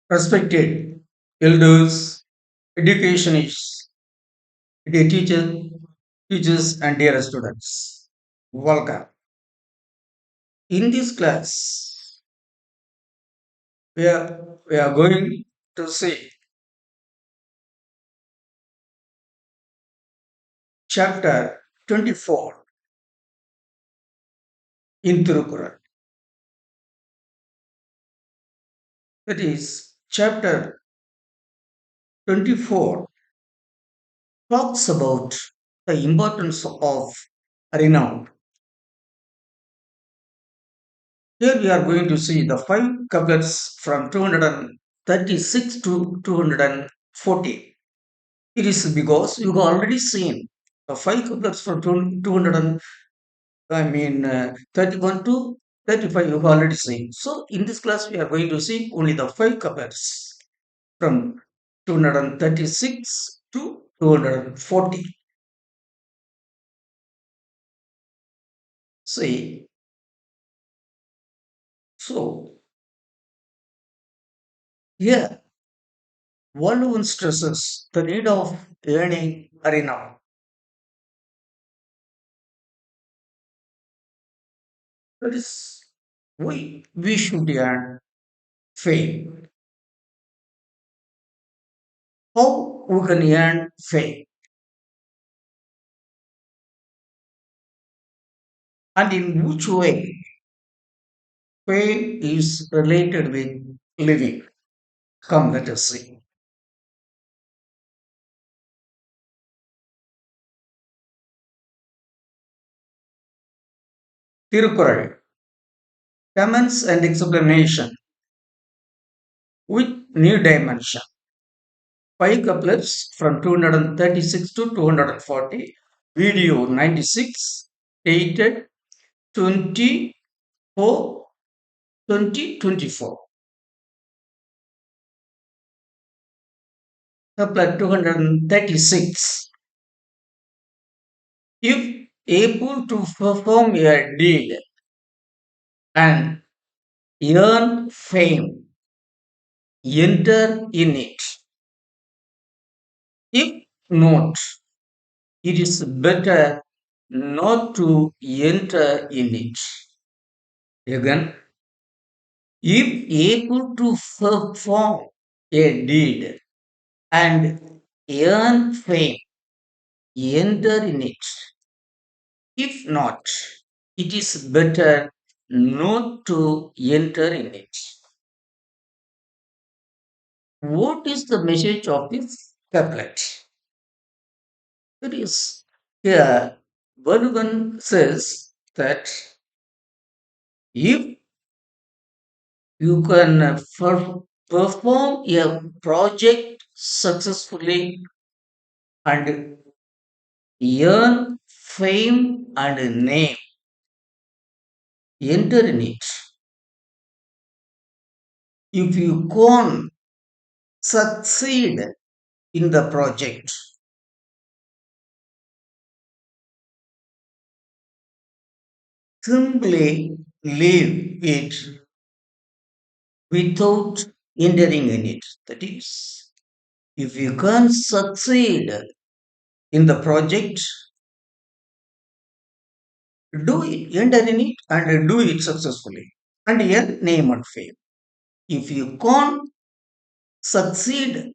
Respected elders, educationists, dear teachers, and dear students, welcome. In this class, we are going to see chapter 24 in Tirukural. That is, chapter 24 talks about the importance of renown. Here we are going to see the five couplets from 236 to 240. It is because you have already seen the five couplets from 200 31 to 35 you have already seen. So in this class we are going to see only the five couplets from 236 to 240. See, so here one stresses the need of earning renown. That is why we should earn fame. How we can earn fame and in which way fame is related with living. Come, let us see. Tirukural, comments and explanation with new dimension. Five couplets from 236 to 240. Video 96, dated 24 2024. Couplet 236. If able to perform a deed and earn fame, enter in it. If not, it is better not to enter in it. Again, if able to perform a deed and earn fame, enter in it. If not, it is better not to enter in it. What is the message of this couplet? It is here, Bhagavan says that if you can perform a project successfully and earn fame and name, enter in it. If you can't succeed in the project, simply leave it without entering in it. That is, if you can't succeed in the project, do it, enter in it and do it successfully and earn name and fame. If you can't succeed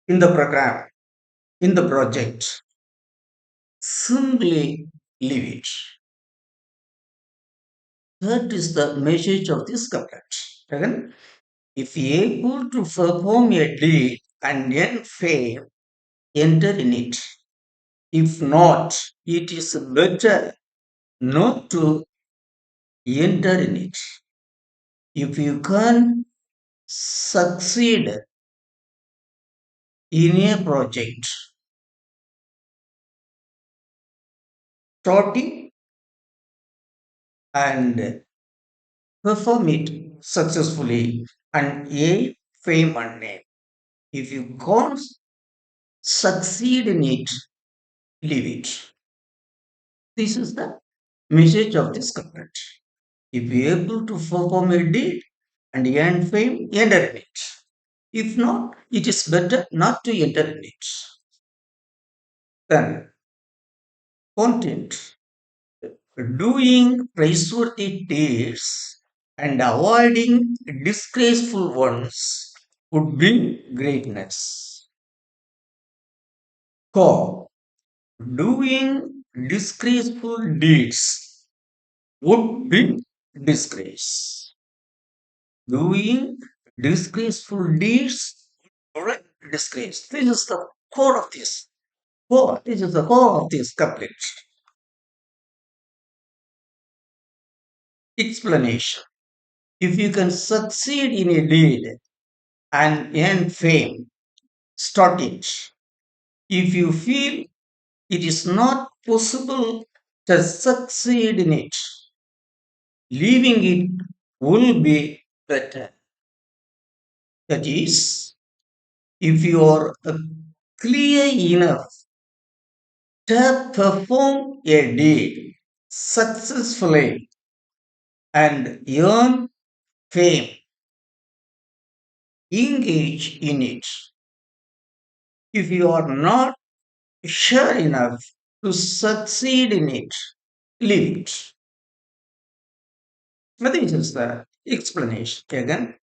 in the program, in the project, simply leave it. That is the message of this couplet. Again, if you able to perform a deed and earn fame, enter in it. If not, it is better not to enter in it. If you can succeed in a project, starting and perform it successfully and a fame and name. If you can't succeed in it, leave it. This is the message of this couplet. If you able to perform a deed and earn fame, enter in it. If not, it is better not to enter in it. Then, content. Doing praiseworthy deeds and avoiding disgraceful ones would be greatness. Core. Doing disgraceful deeds would be disgrace. Doing disgraceful deeds, correct? Disgrace. This is the core of this. Core. This is the core of this couplet. Explanation. If you can succeed in a deed and earn fame, start it. If you feel it is not possible to succeed in it, leaving it will be better. That is, if you are clear enough to perform a deed successfully and earn fame, engage in it. If you are not sure enough to succeed in it, leave it. Now, this is the explanation. Again,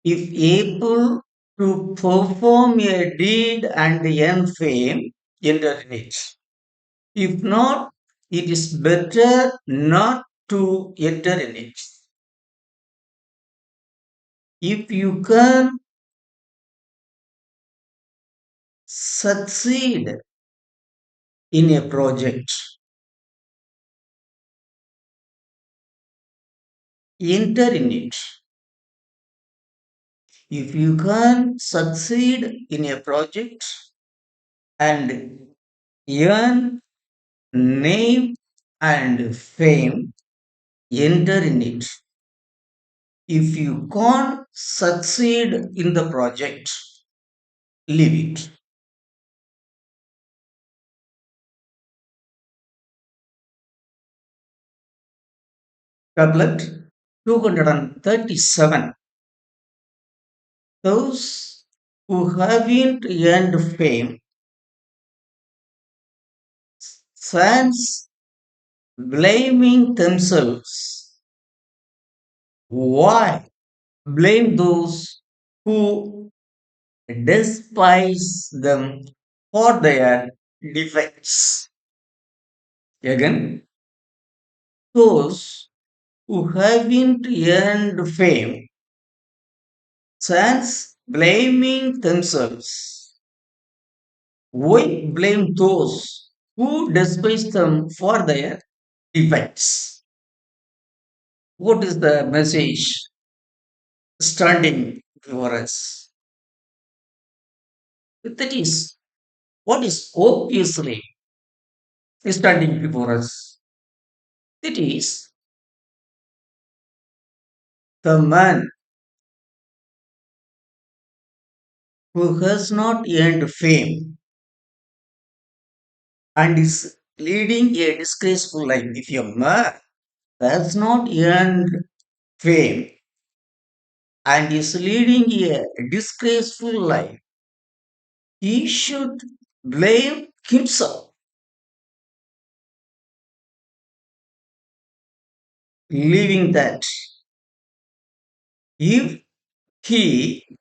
if able to perform a deed and earn fame, enter in it. If not, it is better not to enter in it. If you can succeed in a project, enter in it. If you can succeed in a project and earn name and fame, enter in it. If you can't succeed in the project, leave it. Couplet 237. Those who haven't earned fame, fans blaming themselves. Why blame those who despise them for their defects? Again, those who haven't earned fame, fans blaming themselves. Why blame those who despise them for their defects? What is the message standing before us? That is, what is obviously standing before us? It is the man who has not earned fame and is leading a disgraceful life. If a man has not earned fame and is leading a disgraceful life, he should blame himself, leaving that if he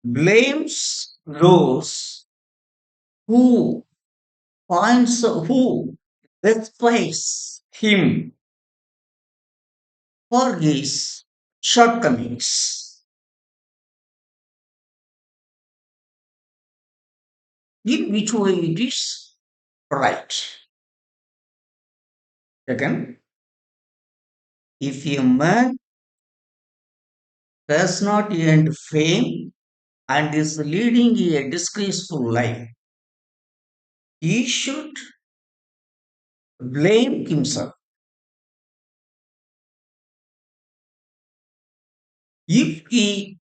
blames those who who despise him for his shortcomings. In which way it is right? Again, if a man does not earn fame and is leading a disgraceful life, he should blame himself. If he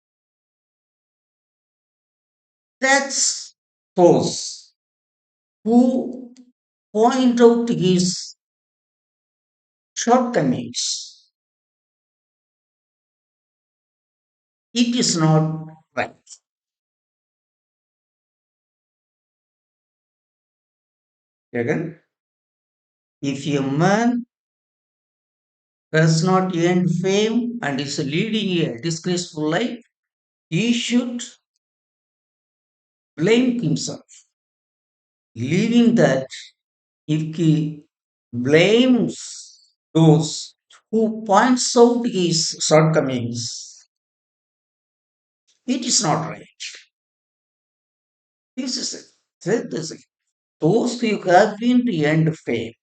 attacks those who point out his shortcomings. It is not right. Again, if a man does not earn fame and is leading a disgraceful life, he should blame himself, leaving that if he blames those who points out his shortcomings, it is not right. This is it. This is it. Those who have been earned fame,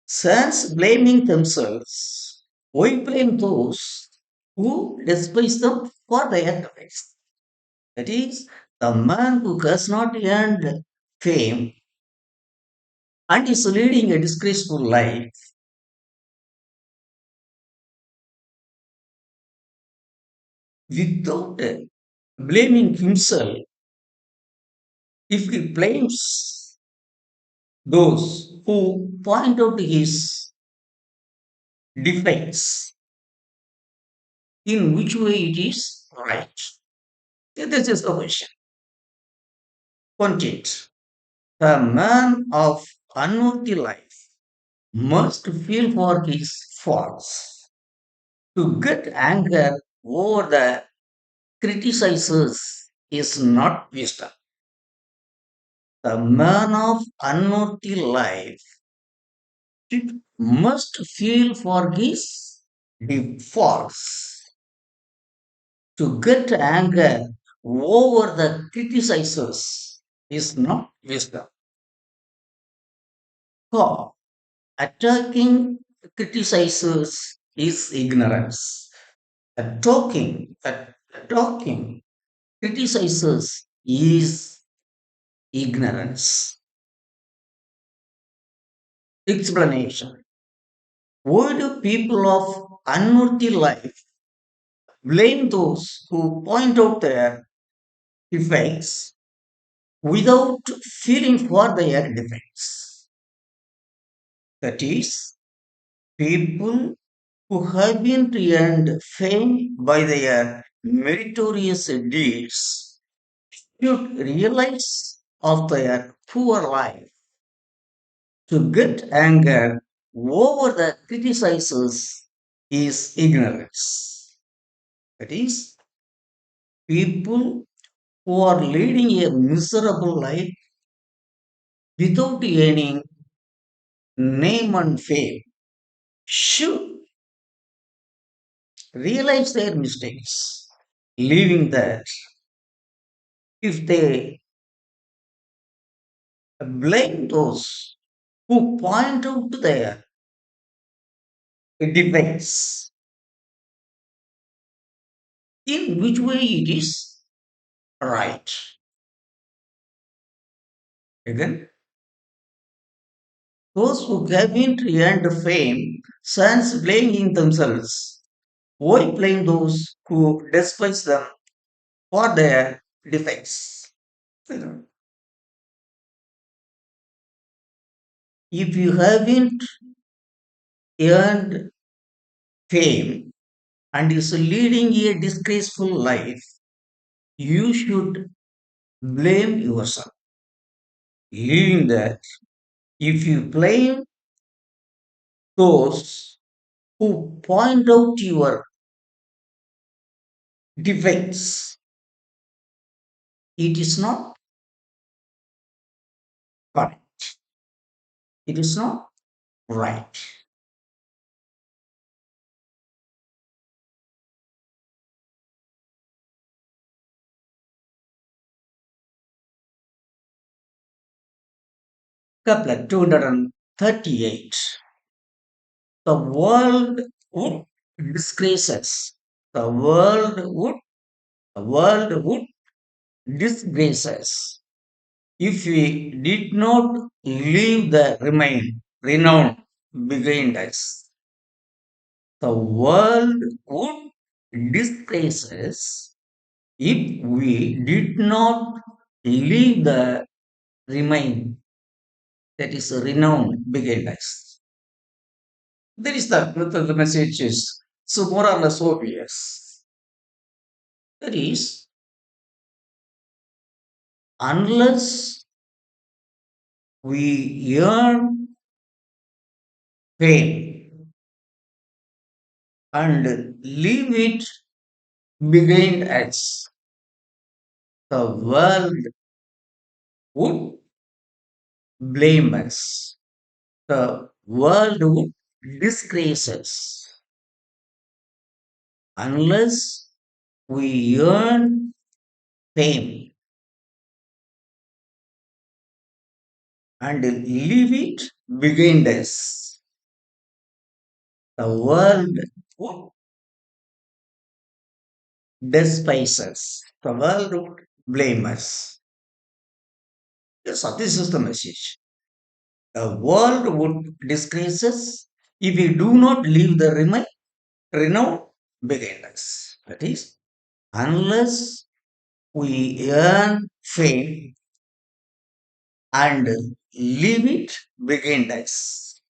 since blaming themselves, why blame those who despise them for their efforts? That is, the man who has not earned fame and is leading a disgraceful life without blaming himself, if he blames those who point out his defects, in which way it is right? This is the question. Content. The man of unworthy life must feel for his faults. To get anger over the criticizers is not wisdom. The man of unworthy life must feel for his faults. To get anger over the criticizers is not wisdom. For attacking criticizers is ignorance. Attacking criticizers is ignorance. Explanation. Why do people of unworthy life blame those who point out their defects without feeling for their defects? That is, people who have been earned fame by their meritorious deeds should realize of their poor life. To get anger over the criticizers is ignorance. That is, people who are leading a miserable life without earning name and fame should realize their mistakes, leaving that if they blame those who point out their defects, in which way it is right. Again, those who haven't earned fame sans blaming themselves, why blame those who despise them for their defects? You know, if you haven't earned fame and is leading a disgraceful life, you should blame yourself. Leaving that, if you blame those who point out your defects, it is not correct. It is not right. Couplet 238. The world would disgrace us. The world would, the world would disgrace us if we did not leave the renown behind us. The world would disgrace us if we did not leave the remain, that is renown behind us. There is the message is so more or less obvious. That is, unless we earn fame and leave it behind us, the world would blame us. The world would disgrace us unless we earn fame and leave it behind us. The world would despise us. The world would blame us. Yes, so this is the message. The world would disgrace us if we do not leave the renown behind us. That is, unless we earn fame and leave it behind us,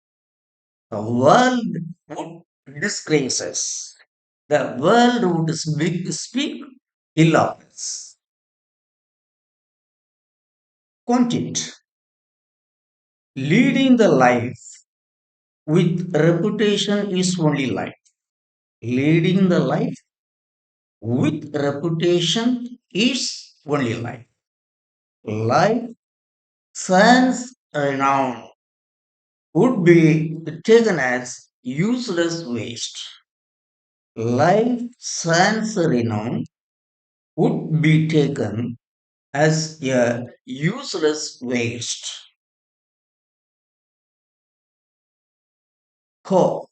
the world would disgrace us. The world would speak ill of us. Content. Leading the life with reputation is only life. Leading the life with reputation is only life. Life sans renown would be taken as useless waste. Life sans renown would be taken as a useless waste. Co.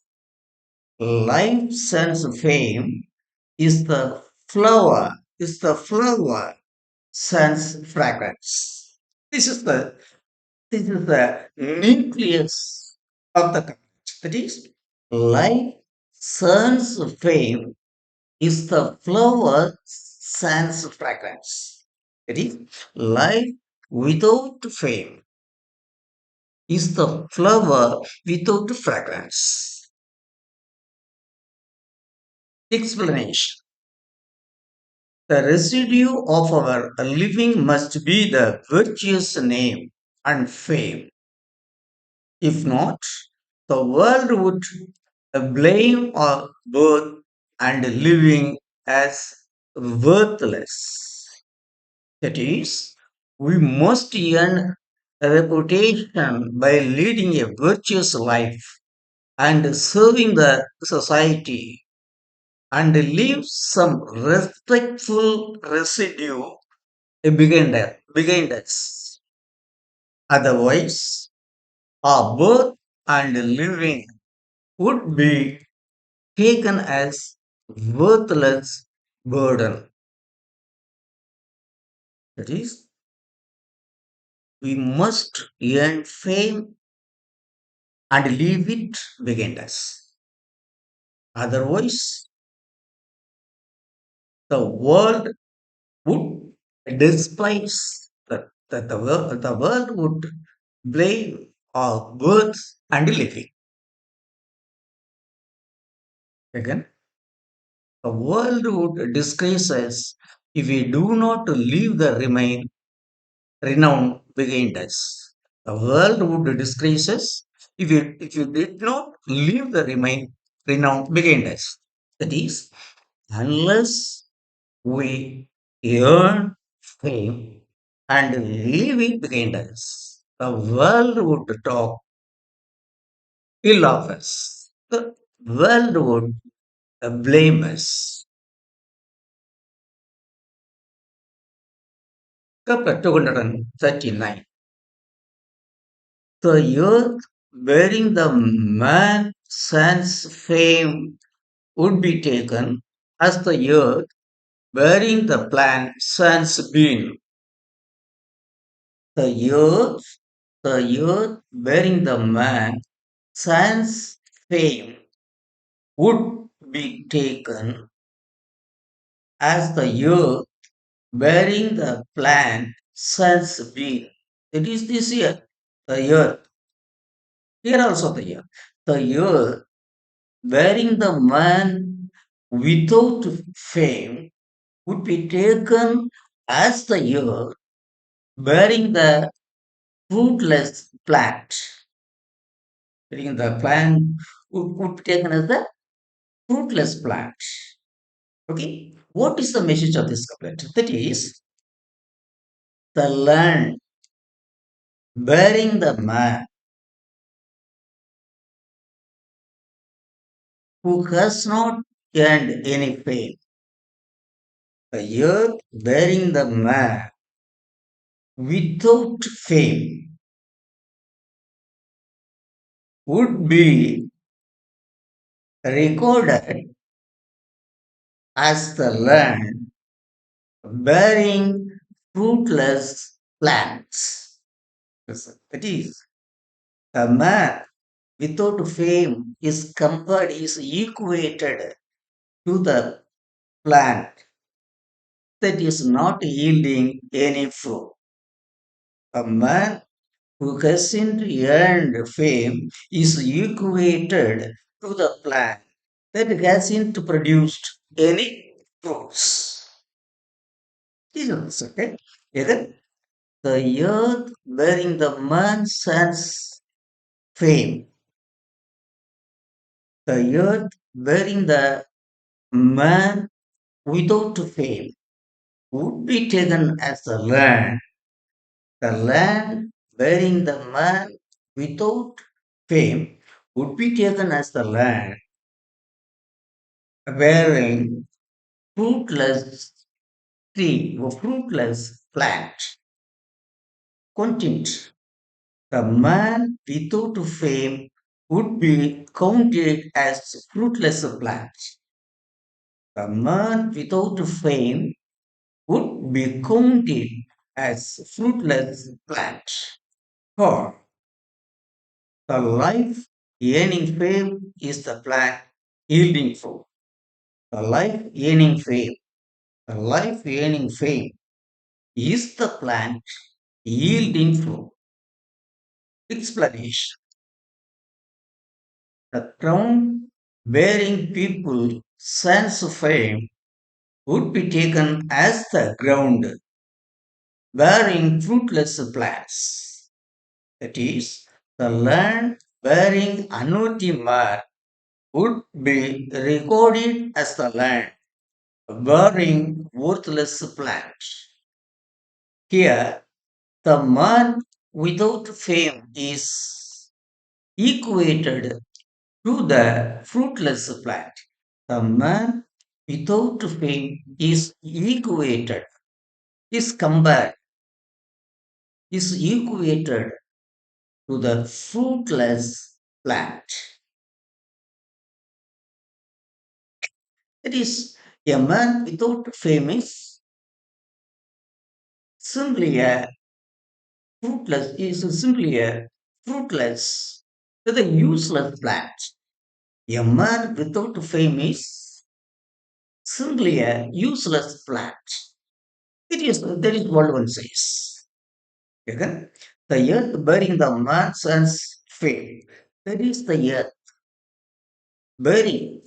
Life sans fame is the flower sans fragrance. This is the nucleus of the concept. That is, life sans fame is the flower sans fragrance. That is, life without fame is the flower without fragrance. Explanation. The residue of our living must be the virtuous name and fame. If not, the world would blame our birth and living as worthless. That is, we must earn a reputation by leading a virtuous life and serving the society and leave some respectful residue behind us. Otherwise, our birth and living would be taken as worthless burden. That is, we must earn fame and leave it behind us. Otherwise, the world would despise the world would blame our birth and living. Again, the world would disgrace us if we do not leave the renown behind us. The world would disgrace us if you did not leave the renown behind us. That is, unless we earn fame and leave it behind us, the world would talk ill of us. The world would blame us. Chapter 239. The earth bearing the man sans fame would be taken as the earth bearing the plant sans being. The earth, the earth bearing the man sans fame would be taken as the earth bearing the plant sans being. It is this year, the earth. Here also the earth. The earth bearing the man without fame would be taken as the earth bearing the fruitless plant. Bearing the plant would be taken as the fruitless plant. Okay, what is the message of this couplet? That is the land bearing the man who has not gained any fame. The earth bearing the man without fame would be recorded as the land bearing fruitless plants. Yes, that is, a man without fame is compared, is equated to the plant that is not yielding any fruit. A man who hasn't earned fame is equated to the plant that hasn't produced any fruits. Is also okay. Either the earth bearing the man's son's fame, the earth bearing the man without fame would be taken as the land bearing the man without fame would be taken as the land bearing fruitless tree or fruitless plant. Content. The man without fame would be counted as fruitless plant. The man without fame would be counted as fruitless plant. Or the life earning fame is the plant yielding fruit. The life earning fame, the life earning fame is the plant yielding fruit. Explanation. The crown bearing people sense of fame would be taken as the ground bearing fruitless plants. That is, the land bearing annuity mark would be recorded as the land bearing worthless plants. Here, the man without fame is equated to the fruitless plant. The man without fame is equated, is compared, is equated to the fruitless plant. That is, a man without fame is simply a simply a fruitless, with a useless plant. A man without fame is simply a useless plant. It is that is what one says. Okay? The earth bearing the man's son's fame. That is the earth bearing,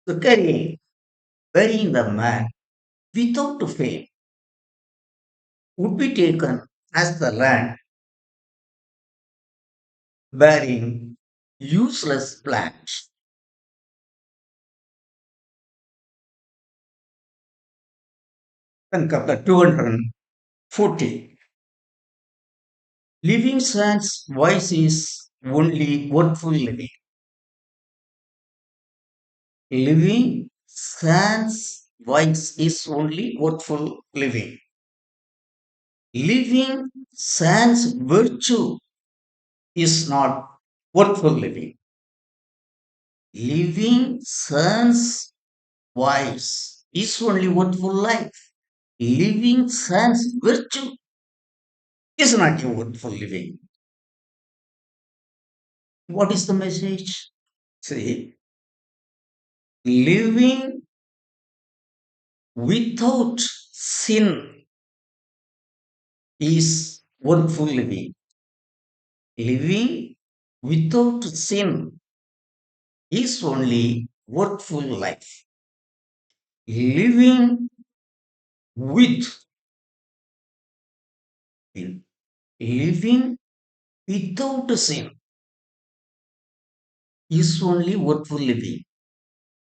the carrying, burying the man without fame would be taken as the land bearing useless plants. And chapter 240. Living sans voice is only worthful living. Living sans voice is only worthful living. Living sans virtue is not worthful living. Living sans vice is only worthful life. Living sans virtue is not a worthful living. What is the message? See, living without sin is worthful living. Living without sin is only worthful life. Living with, living without sin is only worthful living.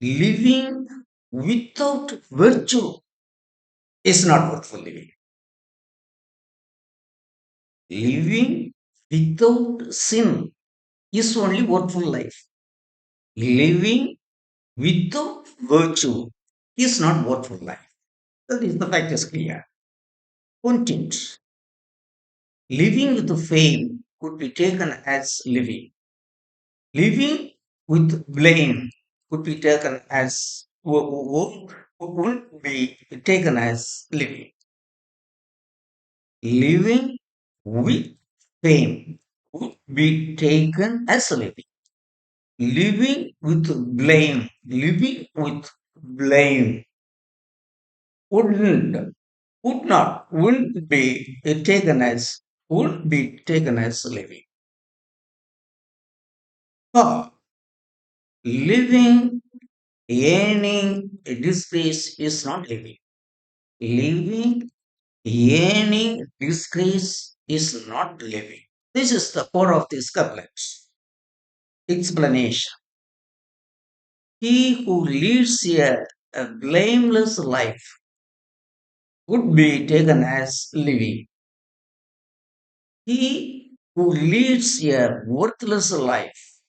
Living without virtue is not worthful living. Living without sin is only worthful life. Living without virtue is not worthful life. That is the fact is clear. Content. Living with fame could be taken as living. Living with blame could be taken as would be taken as living. Living with fame would be taken as living. Living with blame wouldn't, wouldn't be taken as, would be taken as living. Ah, living, yearning, disgrace is not living. Living, yearning, disgrace is not living. This is the core of this couplet. Explanation. He who leads a blameless life would be taken as living. He who leads a worthless life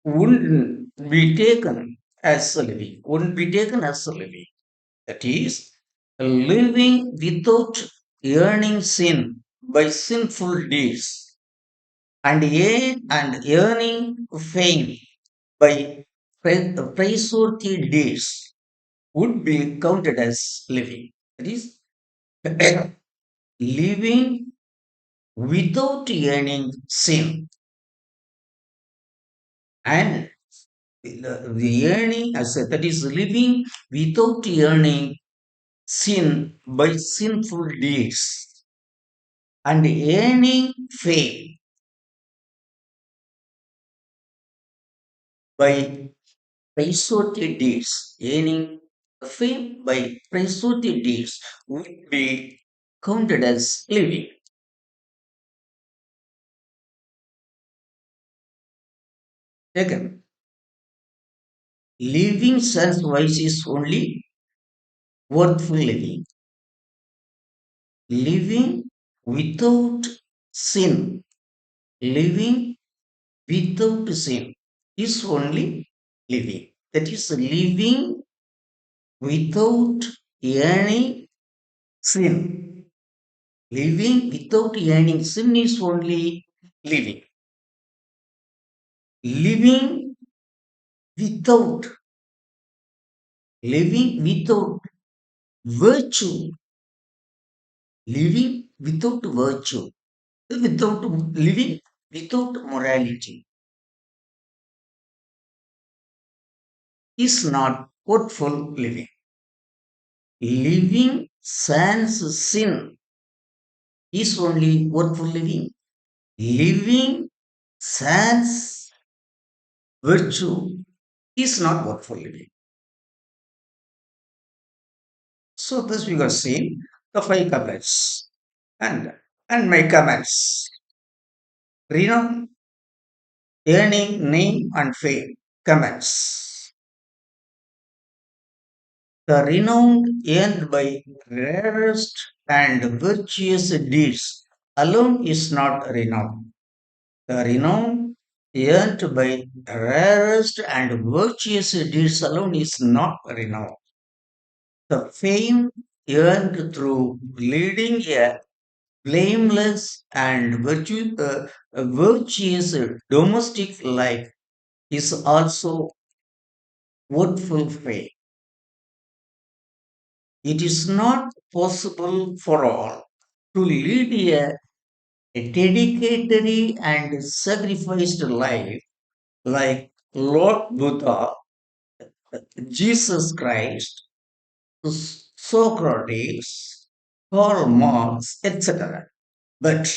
wouldn't be taken as a living, wouldn't be taken as a living. That is, living without earning sin by sinful deeds and earning fame by praiseworthy deeds would be counted as living. That is, living without earning sin and the earning, as said, that is living without earning sin by sinful deeds and earning fame by praiseworthy deeds, earning fame by praiseworthy deeds would be counted as living. Second, living self-wise is only worthful living. Living without sin, living without sin is only living. That is living without any sin. Living without any sin is only living. Living without, living without virtue, living without virtue, without living without morality is not worthful living. Living sans sin is only worthful living. Living sans virtue is not worthful living. So this we have seen the five couplets and my comments. Renown, earning name and fame. Comments. The renown earned by rarest and virtuous deeds alone is not renown. The renown earned by rarest and virtuous deeds alone is not renown. The fame earned through leading a blameless and virtuous domestic life is also worthful fame. It is not possible for all to lead a dedicated and sacrificed life like Lord Buddha, Jesus Christ, Socrates, Karl Marx, etc. But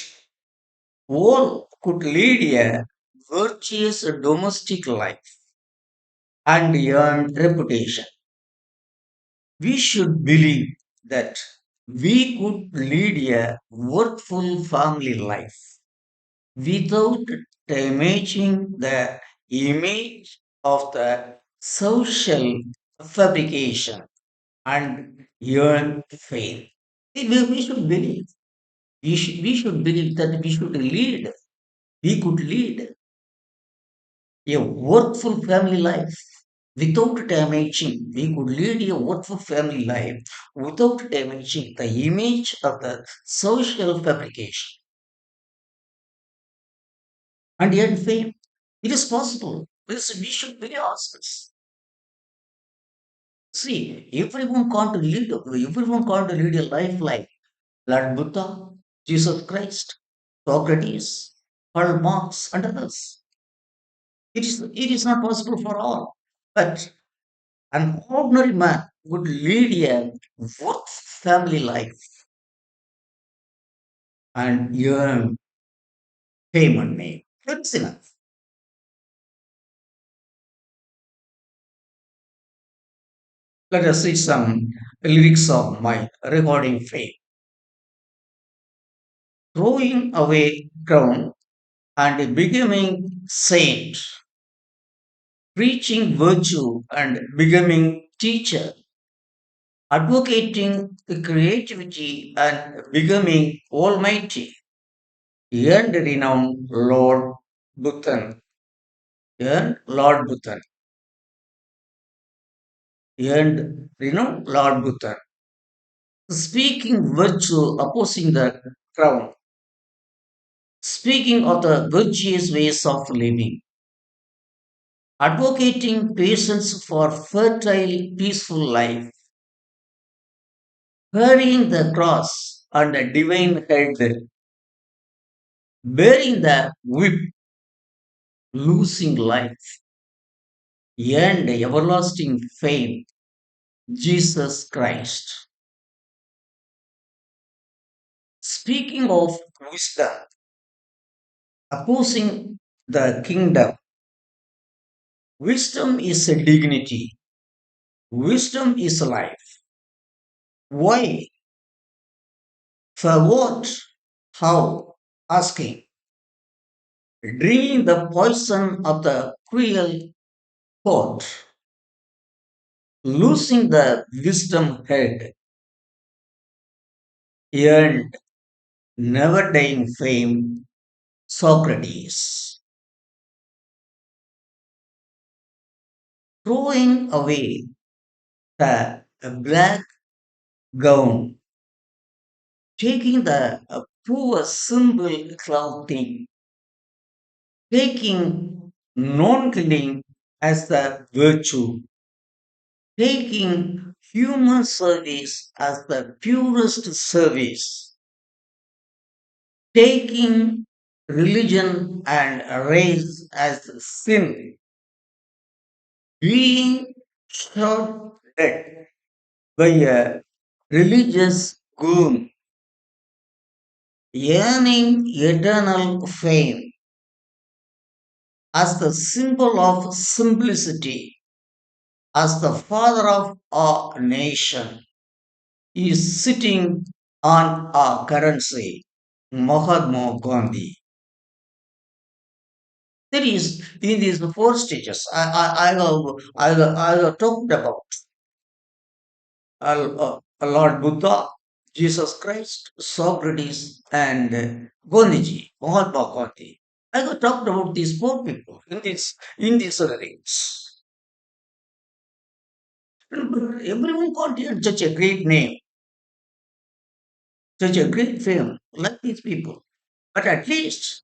all could lead a virtuous domestic life and earned reputation. We should believe that we could lead a worthful family life without damaging the image of the social fabrication and earn fame. We should believe. We should believe that we should lead. We could lead a worthful family life without damaging. We could lead a worthful family life without damaging the image of the social fabrication and earn fame. It is possible. We should believe ourselves. See, everyone can't lead a life like Lord Buddha, Jesus Christ, Socrates, Karl Marx, and others. It is not possible for all. But an ordinary man would lead a worth family life and earn fame and name. That's enough. Let us see some lyrics of my recording fame. Throwing away crown and becoming saint, preaching virtue and becoming teacher, advocating creativity and becoming almighty, earned renown Lord Bhutan, Lord Bhutan, Lord Bhutan, speaking virtue opposing the crown, speaking of the virtuous ways of living, advocating patience for fertile, peaceful life, carrying the cross and the divine head, bearing the whip, losing life, and everlasting fame, Jesus Christ. Speaking of wisdom, opposing the kingdom, wisdom is a dignity, wisdom is life. Why? For what? How? Asking. Drinking the poison of the cruel pot, losing the wisdom head, earned never dying fame, Socrates. Throwing away the black gown, taking the poor simple clothing, taking non-killing as the virtue, taking human service as the purest service, taking religion and race as sin, being shot dead by a religious goon, yearning eternal fame as the symbol of simplicity, as the father of our nation, is sitting on our currency, Mahatma Gandhi. There is in these four stages. I have talked about Lord Buddha, Jesus Christ, Socrates, and Gandhiji, Mahatma Gandhi. I have talked about these four people in these lyrics. But everyone can't hear such a great name, such a great fame like these people. But at least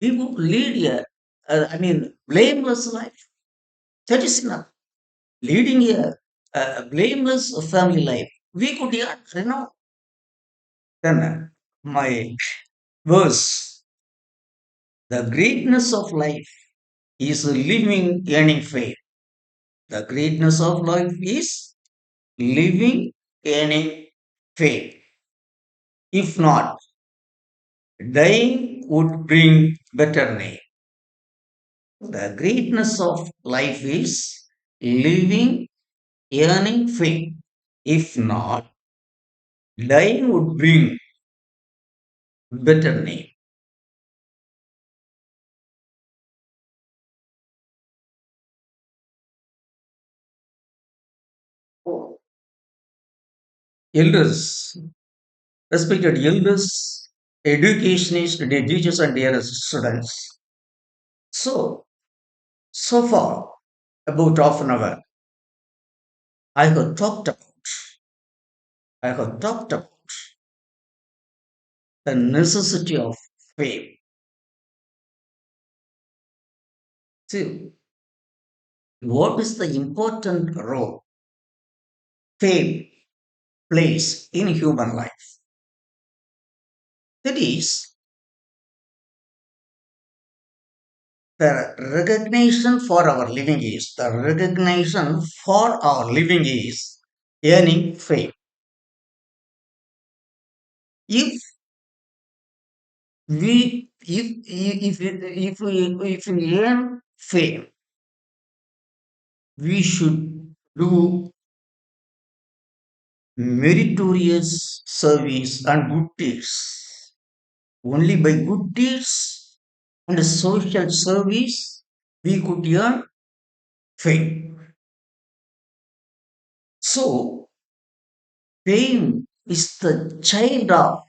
we would lead blameless life. That is enough. Leading a blameless family life. We could, then my verse, the greatness of life is living, earning fame. The greatness of life is living, earning fame. If not, dying would bring better name. The greatness of life is living, earning fame. If not, dying would bring better name. Elders, respected elders, educationists, the teachers, and dear students. So, so far, about half an hour, I have talked about, I have talked about the necessity of fame. See, what is the important role fame plays in human life? That is, the recognition for our living is, the recognition for our living is earning fame. If if we earn fame, we should do meritorious service and good deeds. Only by good deeds and social service we could earn fame. So fame is the child of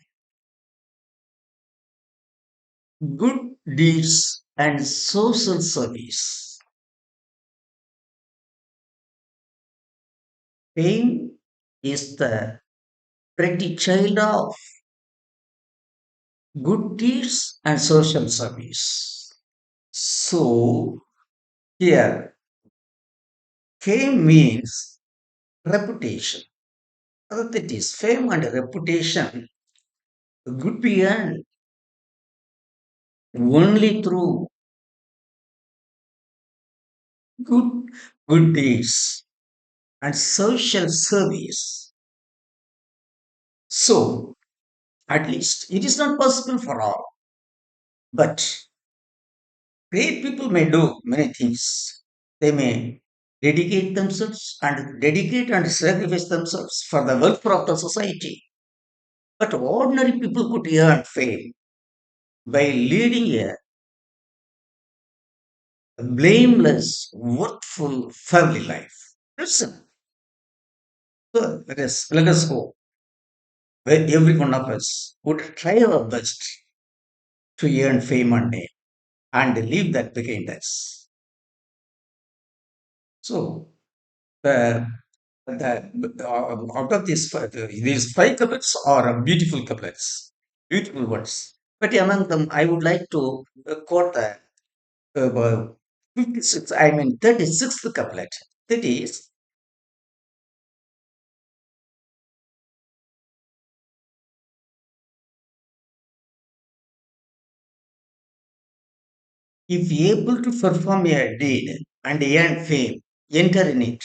good deeds and social service. Fame is the pretty child of good deeds and social service. So here, fame means reputation. That is, fame and reputation could be earned only through good good deeds and social service. So at least it is not possible for all, but great people may do many things. They may dedicate and sacrifice themselves for the welfare of the society. But ordinary people could earn fame by leading a blameless, worthful family life. Listen, so let us hope where every one of us would try our best to earn fame and name and leave that behind us. So, uh, out of these five couplets are beautiful couplets, beautiful words. But among them, I would like to quote the 56, I mean 36th couplet. That is, if able to perform a deed and earn fame, enter in it.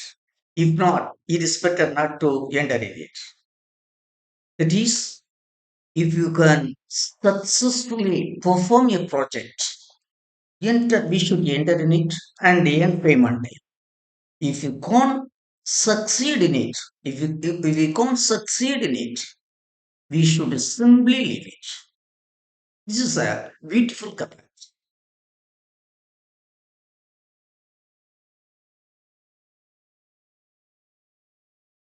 If not, it is better not to enter in it. That is, if you can successfully perform a project, we should enter in it and earn payment. If you can't succeed in it, if we can't succeed in it, we should simply leave it. This is a beautiful couplet.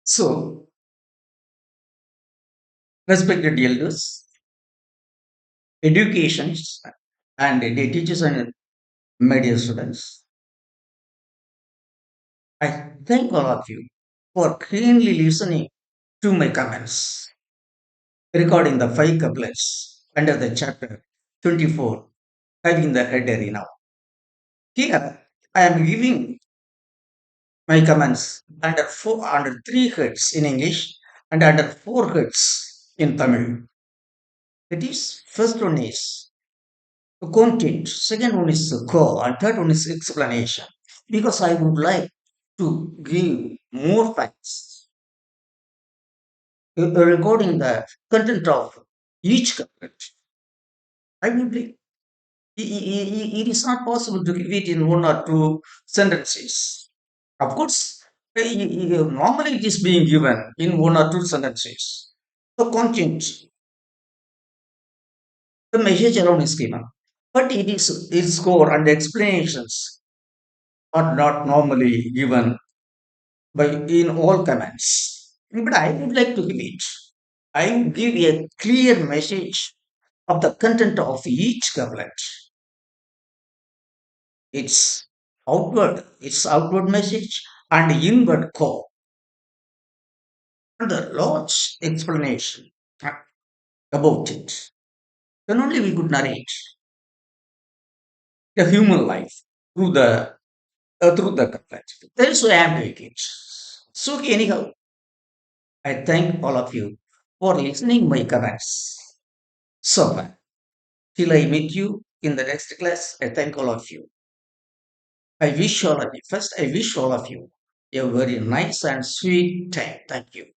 So, respected elders, educations, and the teachers and my dear students, I thank all of you for keenly listening to my comments regarding the five couplets under the chapter 24, having the header now. Here, I am giving my comments under three heads in English and under four heads in Tamil. That is, first one is content, second one is core, and third one is explanation. Because I would like to give more facts regarding the content of each couplet. I would like. It is not possible to give it in one or two sentences. Of course, normally it is being given in one or two sentences. The content, the message alone is given, but it is its core and explanations are not normally given by in all comments. But I would like to give it. I would give a clear message of the content of each couplet. Its outward message and inward core, and the Lord's explanation about it. Then only we could narrate the human life through the couplet. That's why I'm doing it. So anyhow, I thank all of you for listening my comments. So till I meet you in the next class, I thank all of you. I wish all of you a very nice and sweet time. Thank you.